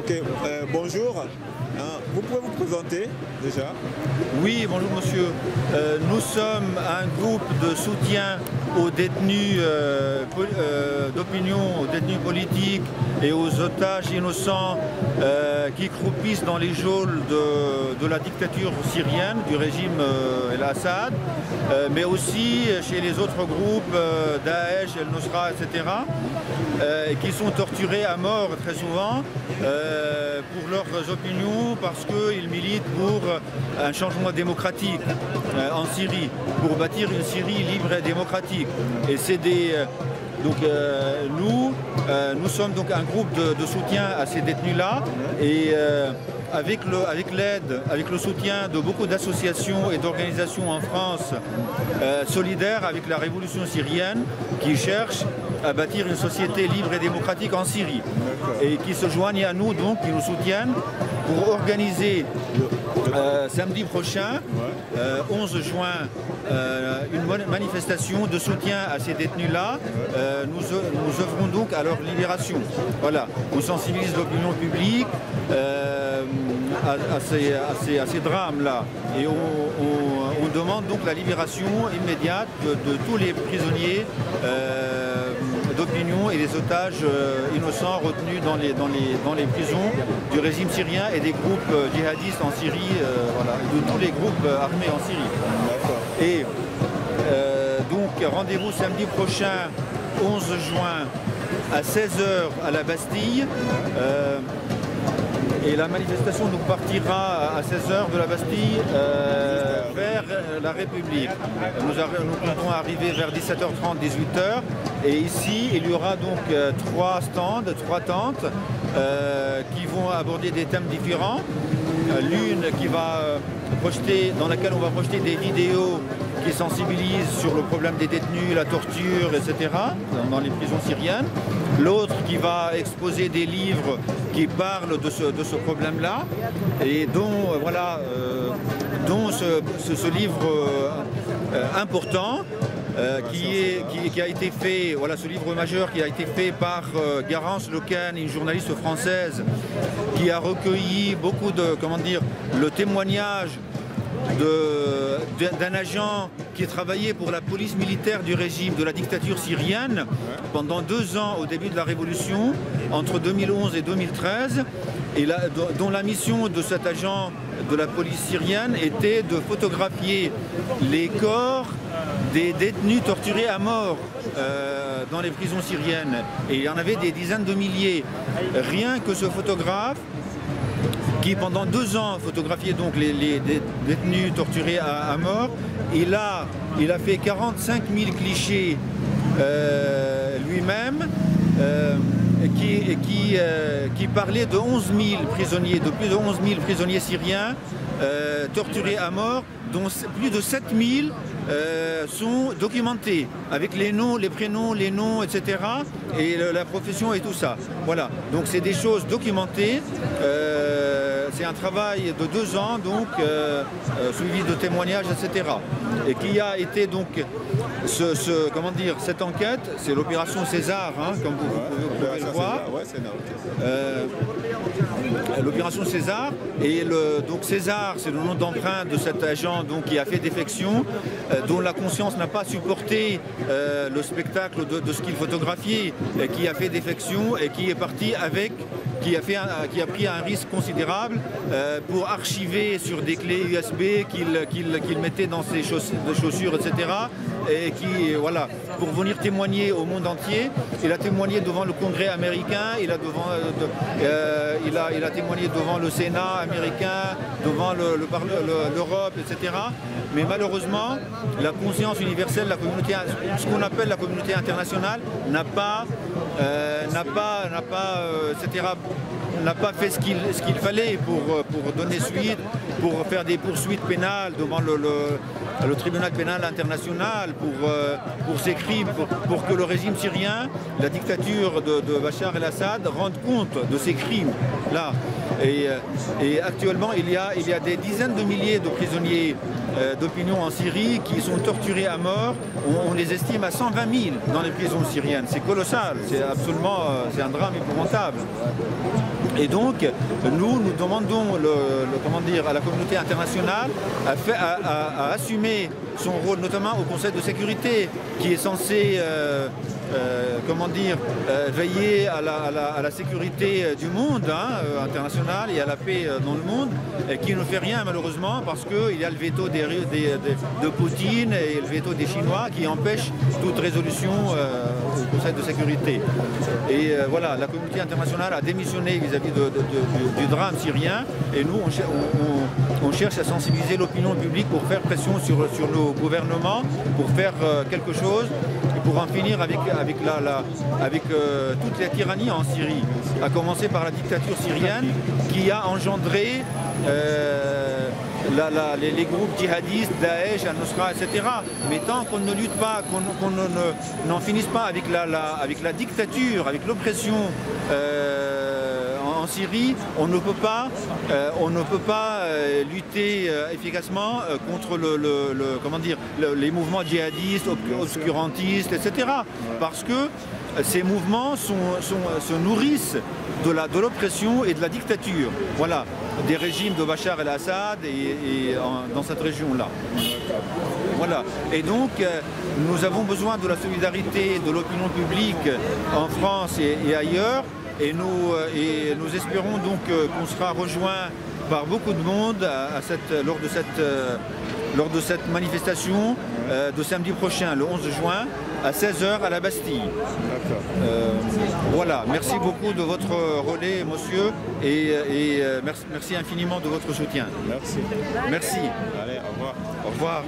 Ok, bonjour. Vous pouvez vous présenter déjà? Oui, bonjour monsieur. Nous sommes un groupe de soutien aux détenus d'opinion, aux détenus politiques et aux otages innocents qui croupissent dans les geôles de la dictature syrienne, du régime El-Assad, mais aussi chez les autres groupes, Daesh, El-Nusra, etc., qui sont torturés à mort très souvent pour leurs opinions parce qu'ils militent pour un changement démocratique en Syrie, pour bâtir une Syrie libre et démocratique. Et c'est donc nous sommes donc un groupe de soutien à ces détenus-là et avec l'aide, avec le soutien de beaucoup d'associations et d'organisations en France solidaires avec la révolution syrienne qui cherchent à bâtir une société libre et démocratique en Syrie et qui se joignent à nous, donc qui nous soutiennent pour organiser samedi prochain, 11 juin, une manifestation de soutien à ces détenus-là. Nous œuvrons donc à leur libération. Voilà, on sensibilise l'opinion publique à ces drames-là et on demande donc la libération immédiate de tous les prisonniers d'opinion et des otages innocents retenus dans les prisons du régime syrien et des groupes djihadistes en Syrie, voilà, et de tous les groupes armés en Syrie. Et donc rendez-vous samedi prochain, 11 juin, à 16 h à la Bastille. Et la manifestation donc partira à 16 h de la Bastille vers la République. Nous comptons arriver vers 17h30, 18 h. Et ici, il y aura donc 3 stands, 3 tentes qui vont aborder des thèmes différents. L'une qui va dans laquelle on va projeter des vidéos qui sensibilisent sur le problème des détenus, la torture, etc. dans les prisons syriennes. L'autre qui va exposer des livres qui parlent de ce problème-là et dont, ce livre important qui a été fait, voilà, ce livre majeur qui a été fait par Garance Lequen, une journaliste française qui a recueilli beaucoup le témoignage d'un agent qui travaillait pour la police militaire du régime de la dictature syrienne pendant 2 ans au début de la révolution, entre 2011 et 2013, et dont la mission de cet agent de la police syrienne était de photographier les corps des détenus torturés à mort dans les prisons syriennes. Et il y en avait des dizaines de milliers. Rien que ce photographe, qui pendant 2 ans photographiait donc les détenus torturés à mort, il a fait 45 000 clichés lui-même, qui parlait de 11 000 prisonniers, de plus de 11 000 prisonniers syriens torturés à mort, dont plus de 7 000 sont documentés, avec les noms, les prénoms, les noms, etc. et la profession et tout ça. Voilà, donc c'est des choses documentées. C'est un travail de 2 ans, donc suivi de témoignages, etc. Et qui a été donc cette enquête, c'est l'opération César, comme vous pouvez le voir. L'opération César, et donc César, c'est le nom d'emprunt de cet agent donc, qui a fait défection, dont la conscience n'a pas supporté le spectacle de ce qu'il photographiait, qui a fait défection et qui est parti qui a pris un risque considérable pour archiver sur des clés USB qu'il mettait dans ses chaussures, etc. Et qui, voilà, pour venir témoigner au monde entier. Il a témoigné devant le Congrès américain, il a témoigné devant le Sénat américain, devant l'Europe, etc. Mais malheureusement, la conscience universelle, ce qu'on appelle la communauté internationale, n'a pas fait ce qu'il fallait pour donner suite, pour faire des poursuites pénales devant le tribunal pénal international pour ces crimes, pour que le régime syrien, la dictature de Bachar el-Assad rende compte de ces crimes-là. Et actuellement, il y a des dizaines de milliers de prisonniers d'opinion en Syrie qui sont torturés à mort. On les estime à 120 000 dans les prisons syriennes. C'est colossal, c'est un drame épouvantable. Et donc, nous demandons à la communauté internationale à assumer son rôle, notamment au Conseil de sécurité, qui est censé veiller à la sécurité du monde international et à la paix dans le monde, et qui ne fait rien malheureusement parce qu'il y a le veto de Poutine et le veto des Chinois qui empêche toute résolution au Conseil de sécurité. Et voilà, la communauté internationale a démissionné vis-à-vis du drame syrien, et nous on cherche à sensibiliser l'opinion publique pour faire pression sur nos gouvernements, pour faire quelque chose, et pour en finir avec toute la tyrannie en Syrie, à commencer par la dictature syrienne qui a engendré les groupes djihadistes, Daesh, Al-Nusra, etc. Mais tant qu'on ne lutte pas, qu'on n'en finisse pas avec la dictature, avec l'oppression en Syrie, on ne peut pas lutter efficacement contre les mouvements djihadistes, obscurantistes, etc. Parce que ces mouvements se nourrissent de l'oppression et de la dictature. Voilà, des régimes de Bachar el-Assad dans cette région-là. Voilà. Et donc, nous avons besoin de la solidarité de l'opinion publique en France et ailleurs. Et nous espérons donc qu'on sera rejoint par beaucoup de monde lors de cette manifestation de samedi prochain, le 11 juin, à 16 h à la Bastille. Voilà, merci beaucoup de votre relais, monsieur, et merci infiniment de votre soutien. Merci. Merci. Allez, au revoir. Au revoir.